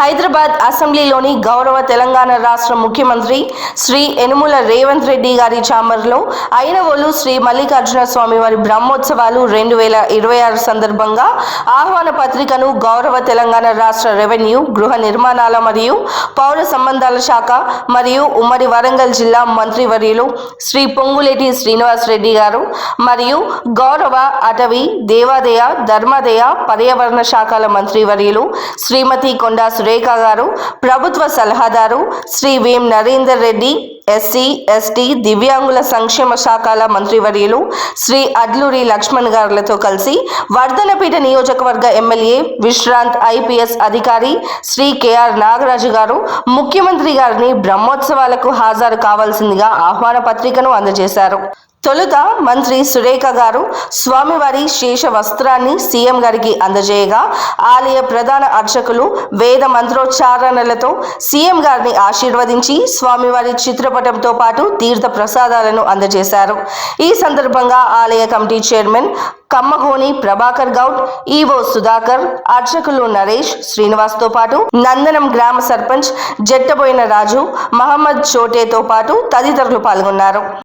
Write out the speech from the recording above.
హైదరాబాద్ అసెంబ్లీలోని గౌరవ తెలంగాణ రాష్ట్ర ముఖ్యమంత్రి శ్రీ యనుమల రేవంత్ రెడ్డి గారి ఛాంబర్లో ఐనవోలు శ్రీ మల్లికార్జున స్వామి వారి బ్రహ్మోత్సవాలు 2026 సందర్భంగా ఆహ్వాన పత్రికను గౌరవ తెలంగాణ రాష్ట్ర రెవెన్యూ, గృహ నిర్మాణాల మరియు పౌర సంబంధాల శాఖ మరియు ఉమ్మడి వరంగల్ జిల్లా మంత్రివర్యులు శ్రీ పొంగులేటి శ్రీనివాస్ రెడ్డి గారు మరియు గౌరవ అటవీ, దేవాదాయ, ధర్మాదాయ, పర్యావరణ శాఖల మంత్రివర్యులు శ్రీమతి కొండా సురేఖ గారు, ప్రభుత్వ సలహాదారు శ్రీ వేం నరేందర్ రెడ్డి, ఎస్సీ, ఎస్టీ, దివ్యాంగుల సంక్షేమ శాఖల మంత్రివర్యులు శ్రీ అడ్లూరి లక్ష్మణ్ గారులతో కలిసి వర్ధనపేట నియోజకవర్గ ఎమ్మెల్యే విశ్రాంత్ ఐపీఎస్ అధికారి శ్రీ కేఆర్ నాగరాజు గారు ముఖ్యమంత్రి గారిని బ్రహ్మోత్సవాలకు హాజరు కావాల్సిందిగా ఆహ్వాన పత్రికను అందజేశారు. తొలుత మంత్రి సురేఖ గారు స్వామివారి శేష వస్త్రాన్ని సీఎం గారికి అందజేయగా ఆలయ ప్రధాన అర్చకులు వేద మంత్రోచ్చారణలతో సీఎం గారిని ఆశీర్వదించి స్వామివారి చిత్రపటంతో పాటు తీర్థ ప్రసాదాలను అందజేశారు. ఈ సందర్భంగా ఆలయ committee chairman Kammagoni Prabhakar Goud, EO Sudhakar, అర్చకులు నరేష్, శ్రీనివాస్తో పాటు నందనం గ్రామ సర్పంచ్ జట్టబోయిన రాజు, మహమ్మద్ చోటేతో పాటు తదితరులు పాల్గొన్నారు.